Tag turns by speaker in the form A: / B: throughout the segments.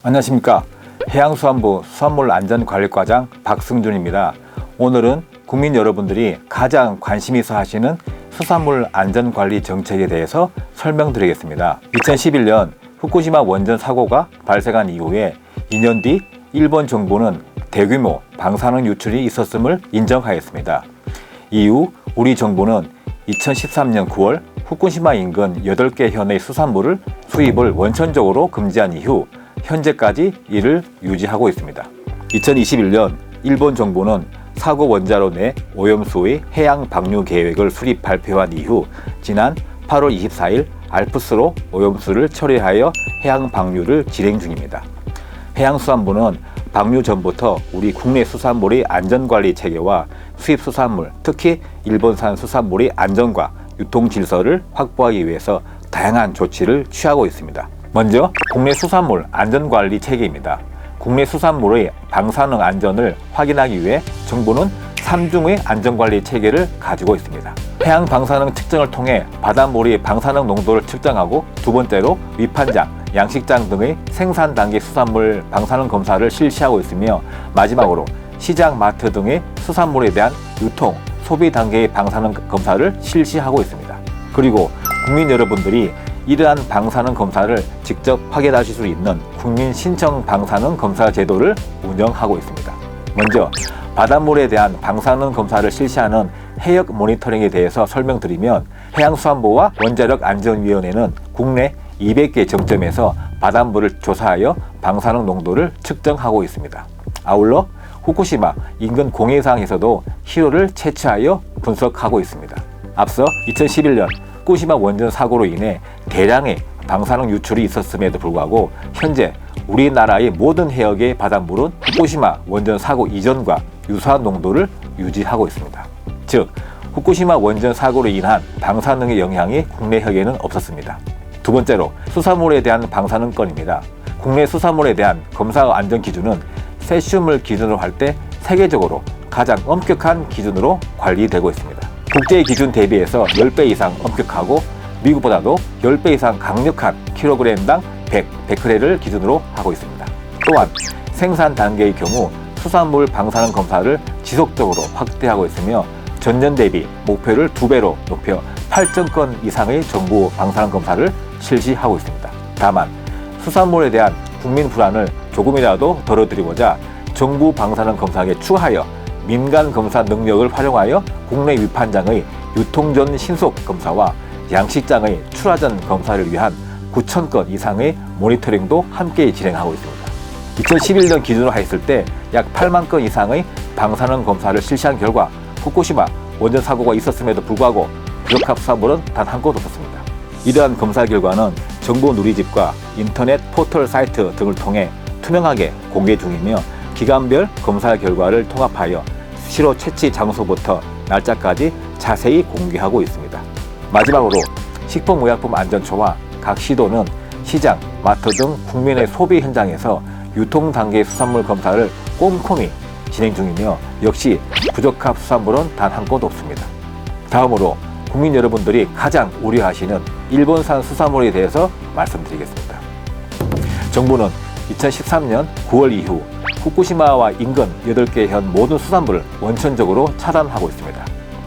A: 안녕하십니까. 해양수산부 수산물안전관리과장 박승준입니다. 오늘은 국민 여러분들이 가장 관심 있어 하시는 수산물 안전관리 정책에 대해서 설명드리겠습니다. 2011년 후쿠시마 원전 사고가 발생한 이후에 2년 뒤 일본 정부는 대규모 방사능 유출이 있었음을 인정하였습니다. 이후 우리 정부는 2013년 9월 후쿠시마 인근 8개 현의 수산물을 수입을 원천적으로 금지한 이후 현재까지 이를 유지하고 있습니다. 2021년 일본 정부는 사고 원자로 내 오염수의 해양 방류 계획을 수립 발표한 이후 지난 8월 24일 알프스로 오염수를 처리하여 해양 방류를 진행 중입니다. 해양수산부는 방류 전부터 우리 국내 수산물의 안전관리 체계와 수입 수산물, 특히 일본산 수산물의 안전과 유통 질서를 확보하기 위해서 다양한 조치를 취하고 있습니다. 먼저 국내 수산물 안전관리 체계입니다. 국내 수산물의 방사능 안전을 확인하기 위해 정부는 3중의 안전관리 체계를 가지고 있습니다. 해양 방사능 측정을 통해 바닷물의 방사능 농도를 측정하고, 두 번째로 위판장, 양식장 등의 생산 단계 수산물 방사능 검사를 실시하고 있으며, 마지막으로 시장, 마트 등의 수산물에 대한 유통, 소비 단계의 방사능 검사를 실시하고 있습니다. 그리고 국민 여러분들이 이러한 방사능 검사를 직접 확인하실 수 있는 국민 신청 방사능 검사 제도를 운영하고 있습니다. 먼저 바닷물에 대한 방사능 검사를 실시하는 해역 모니터링에 대해서 설명드리면, 해양수산부와 원자력안전위원회는 국내 200개 정점에서 바닷물을 조사하여 방사능 농도를 측정하고 있습니다. 아울러 후쿠시마 인근 공해상에서도 희로를 채취하여 분석하고 있습니다. 앞서 2011년 후쿠시마 원전 사고로 인해 대량의 방사능 유출이 있었음에도 불구하고 현재 우리나라의 모든 해역의 바닷물은 후쿠시마 원전 사고 이전과 유사한 농도를 유지하고 있습니다. 즉, 후쿠시마 원전 사고로 인한 방사능의 영향이 국내 해역에는 없었습니다. 두 번째로 수산물에 대한 방사능 건입니다. 국내 수산물에 대한 검사 안전 기준은 세슘을 기준으로 할 때 세계적으로 가장 엄격한 기준으로 관리되고 있습니다. 국제 기준 대비해서 10배 이상 엄격하고 미국보다도 10배 이상 강력한 킬로그램당 100베크렐을 기준으로 하고 있습니다. 또한 생산 단계의 경우 수산물 방사능 검사를 지속적으로 확대하고 있으며 전년 대비 목표를 2배로 높여 8,000건 이상의 정부 방사능 검사를 실시하고 있습니다. 다만 수산물에 대한 국민 불안을 조금이라도 덜어드리고자 정부 방사능 검사에 추가하여 민간 검사 능력을 활용하여 국내 위판장의 유통 전 신속 검사와 양식장의 출하 전 검사를 위한 9,000건 이상의 모니터링도 함께 진행하고 있습니다. 2011년 기준으로 했을 때 약 8만 건 이상의 방사능 검사를 실시한 결과 후쿠시마 원전 사고가 있었음에도 불구하고 부적합 수산물은 단 한 곳 없었습니다. 이러한 검사 결과는 정부 누리집과 인터넷 포털 사이트 등을 통해 투명하게 공개 중이며, 기간별 검사 결과를 통합하여 시로 채취 장소부터 날짜까지 자세히 공개하고 있습니다. 마지막으로 식품의약품안전처와 각 시도는 시장, 마트 등 국민의 소비 현장에서 유통 단계 수산물 검사를 꼼꼼히 진행 중이며, 역시 부적합 수산물은 단 한 곳 없습니다. 다음으로 국민 여러분들이 가장 우려하시는 일본산 수산물에 대해서 말씀드리겠습니다. 정부는 2013년 9월 이후 후쿠시마와 인근 8개 현 모든 수산물을 원천적으로 차단하고 있습니다.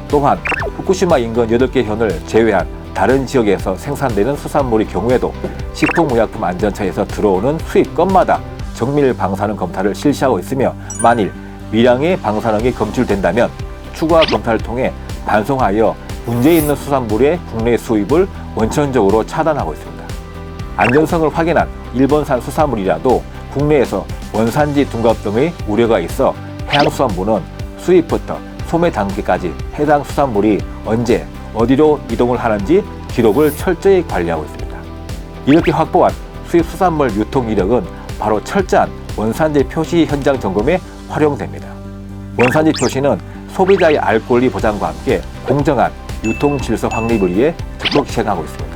A: 또한 후쿠시마 인근 8개 현을 제외한 다른 지역에서 생산되는 수산물의 경우에도 식품의약품안전처에서 들어오는 수입 건마다 정밀 방사능 검사를 실시하고 있으며, 만일 미량의 방사능이 검출된다면 추가 검사를 통해 반송하여 문제 있는 수산물의 국내 수입을 원천적으로 차단하고 있습니다. 안전성을 확인한 일본산 수산물이라도 국내에서 원산지 둔갑 등의 우려가 있어 해양수산부는 수입부터 소매 단계까지 해당 수산물이 언제 어디로 이동을 하는지 기록을 철저히 관리하고 있습니다. 이렇게 확보한 수입 수산물 유통 이력은 바로 철저한 원산지 표시 현장 점검에 활용됩니다. 원산지 표시는 소비자의 알 권리 보장과 함께 공정한 유통 질서 확립을 위해 적극 시행하고 있습니다.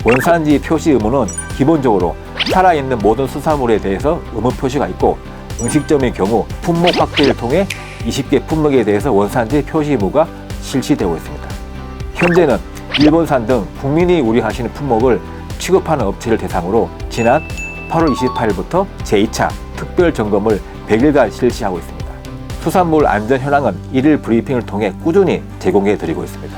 A: 원산지 표시 의무는 기본적으로 살아있는 모든 수산물에 대해서 의무 표시가 있고, 음식점의 경우 품목 확대를 통해 20개 품목에 대해서 원산지 표시 의무가 실시되고 있습니다. 현재는 일본산 등 국민이 우려하시는 품목을 취급하는 업체를 대상으로 지난 8월 28일부터 제2차 특별 점검을 100일간 실시하고 있습니다. 수산물 안전 현황은 1일 브리핑을 통해 꾸준히 제공해 드리고 있습니다.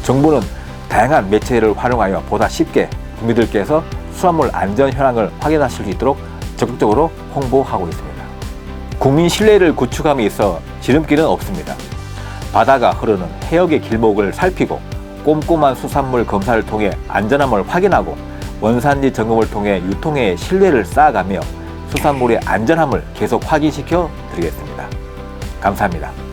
A: 정부는 다양한 매체를 활용하여 보다 쉽게 국민들께서 수산물 안전 현황을 확인하실 수 있도록 적극적으로 홍보하고 있습니다. 국민 신뢰를 구축함에 있어 지름길은 없습니다. 바다가 흐르는 해역의 길목을 살피고 꼼꼼한 수산물 검사를 통해 안전함을 확인하고 원산지 점검을 통해 유통의 신뢰를 쌓아가며 수산물의 안전함을 계속 확인시켜 드리겠습니다. 감사합니다.